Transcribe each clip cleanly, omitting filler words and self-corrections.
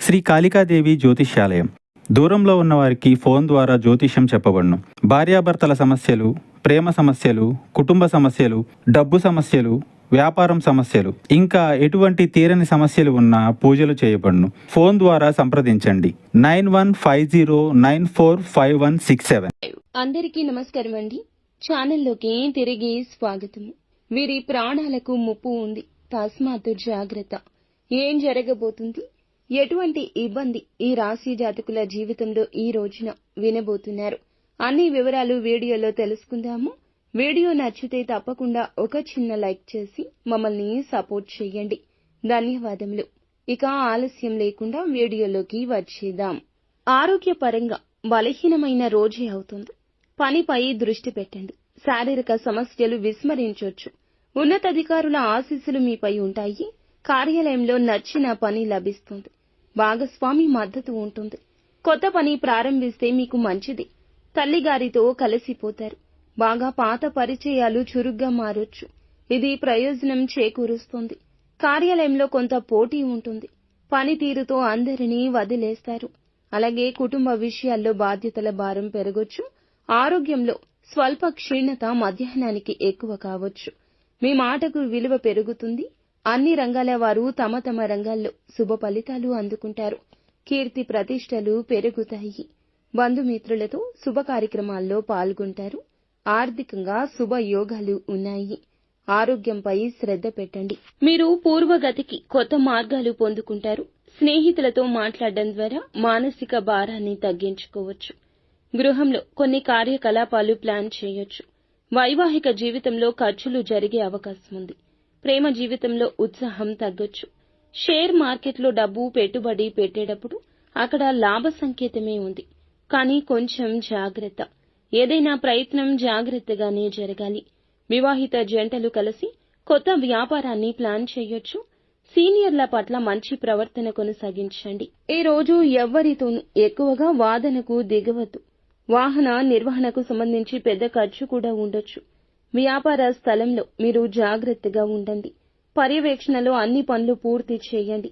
శ్రీ కాళికాదేవి జ్యోతిష్యాలయం. దూరంలో ఉన్నవారికి ఫోన్ ద్వారా జ్యోతిష్యం చెప్పబడును. భార్యాభర్తల సమస్యలు, ప్రేమ సమస్యలు, కుటుంబ సమస్యలు, డబ్బు సమస్యలు, వ్యాపారం సమస్యలు, ఇంకా ఎటువంటి తీరని సమస్యలు ఉన్నా పూజలు చేయబడును. ఫోన్ ద్వారా సంప్రదించండి 9150945167. అందరికీ నమస్కారం అండి. ఛానల్లోకి తిరిగి స్వాగతం. వీరి ప్రాణాలకు ముప్పు ఉంది, తస్మాత్తు జాగ్రత్త. ఏం జరగబోతుంది, ఎటువంటి ఇబ్బంది ఈ రాశి జాతకుల జీవితంలో ఈ రోజున వినబోతున్నారు, అన్ని వివరాలు వీడియోలో తెలుసుకుందాము. వీడియో నచ్చితే తప్పకుండా ఒక చిన్న లైక్ చేసి మమ్మల్ని సపోర్ట్ చేయండి. ధన్యవాదములు. ఇక ఆలస్యం లేకుండా వీడియోలోకి వచ్చేద్దాం. ఆరోగ్యపరంగా బలహీనమైన రోజే అవుతుంది. పనిపై దృష్టి పెట్టండి. శారీరక సమస్యలు విస్మరించొచ్చు. ఉన్నతాధికారుల ఆశీస్సులు మీపై ఉంటాయి. కార్యాలయంలో నచ్చిన పని లభిస్తుంది. భాగస్వామి మద్దతు ఉంటుంది. కొత్త పని ప్రారంభిస్తే మీకు మంచిది. తల్లిగారితో కలిసిపోతారు. బాగా పాత పరిచయాలు చురుగ్గా మారొచ్చు. ఇది ప్రయోజనం చేకూరుస్తుంది. కార్యాలయంలో కొంత పోటీ ఉంటుంది. పనితీరుతో అందరినీ వదిలేస్తారు. అలాగే కుటుంబ విషయాల్లో బాధ్యతల భారం పెరగొచ్చు. ఆరోగ్యంలో స్వల్ప క్షీణత మధ్యాహ్నానికి ఎక్కువ కావచ్చు. మీ మాటకు విలువ పెరుగుతుంది. అన్ని రంగాల వారు తమ తమ రంగాల్లో శుభ ఫలితాలు అందుకుంటారు. కీర్తి ప్రతిష్టలు పెరుగుతాయి. బంధుమిత్రులతో శుభ కార్యక్రమాల్లో పాల్గొంటారు. ఆర్థికంగా శుభ యోగాలు ఉన్నాయి. ఆరోగ్యంపై శ్రద్ధ పెట్టండి. మీరు పూర్వగతికి కొత్త మార్గాలు పొందుకుంటారు. స్నేహితులతో మాట్లాడడం ద్వారా మానసిక భారాన్ని తగ్గించుకోవచ్చు. గృహంలో కొన్ని కార్యకలాపాలు ప్లాన్ చేయొచ్చు. వైవాహిక జీవితంలో ఖర్చులు జరిగే అవకాశం ఉంది. ప్రేమ జీవితంలో ఉత్సాహం తగ్గొచ్చు. షేర్ మార్కెట్లో డబ్బు పెట్టుబడి పెట్టేటప్పుడు అక్కడ లాభ సంకేతమే ఉంది. కానీ కొంచెం జాగ్రత్త. ఏదైనా ప్రయత్నం జాగ్రత్తగానే జరగాలి. వివాహిత జంటలు కలిసి కొత్త వ్యాపారాన్ని ప్లాన్ చేయొచ్చు. సీనియర్ల పట్ల మంచి ప్రవర్తన కొనసాగించండి. ఈ రోజు ఎవ్వరితోనూ ఎక్కువగా వాదనకు దిగవద్దు. వాహన నిర్వహణకు సంబంధించి పెద్ద ఖర్చు కూడా ఉండొచ్చు. వ్యాపార స్థలంలో మీరు జాగ్రత్తగా ఉండండి. పర్యవేక్షణలో అన్ని పనులు పూర్తి చేయండి.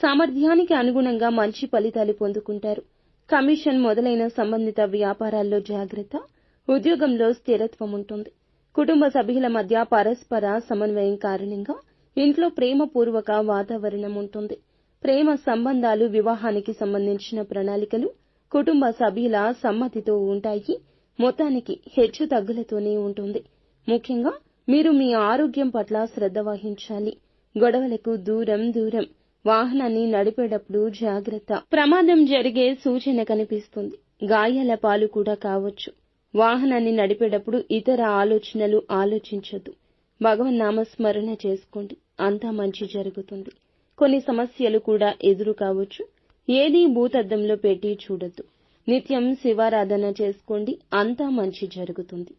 సామర్థ్యానికి అనుగుణంగా మంచి ఫలితాలు పొందుకుంటారు. కమిషన్ మొదలైన సంబంధిత వ్యాపారాల్లో జాగ్రత్త. ఉద్యోగంలో స్థిరత్వం ఉంటుంది. కుటుంబ సభ్యుల మధ్య పరస్పర సమన్వయం కారణంగా ఇంట్లో ప్రేమపూర్వక వాతావరణం ఉంటుంది. ప్రేమ సంబంధాలు, వివాహానికి సంబంధించిన ప్రణాళికలు కుటుంబ సభ్యుల సమ్మతితో ఉంటాయి. మొత్తానికి హెచ్చు తగ్గులతోనే ఉంటుంది. ముఖ్యంగా మీరు మీ ఆరోగ్యం పట్ల శ్రద్ధ వహించాలి. గొడవలకు దూరం. వాహనాన్ని నడిపేటప్పుడు జాగ్రత్త. ప్రమాదం జరిగే సూచన కనిపిస్తుంది. గాయాల పాలు కూడా కావచ్చు. వాహనాన్ని నడిపేటప్పుడు ఇతర ఆలోచనలు ఆలోచించొద్దు. భగవన్నామస్మరణ చేసుకోండి. అంతా మంచి జరుగుతుంది. కొన్ని సమస్యలు కూడా ఎదురు కావచ్చు. ఏదీ భూతద్దంలో పెట్టి చూడొద్దు. నిత్యం శివారాధన చేసుకోండి. అంతా మంచి జరుగుతుంది.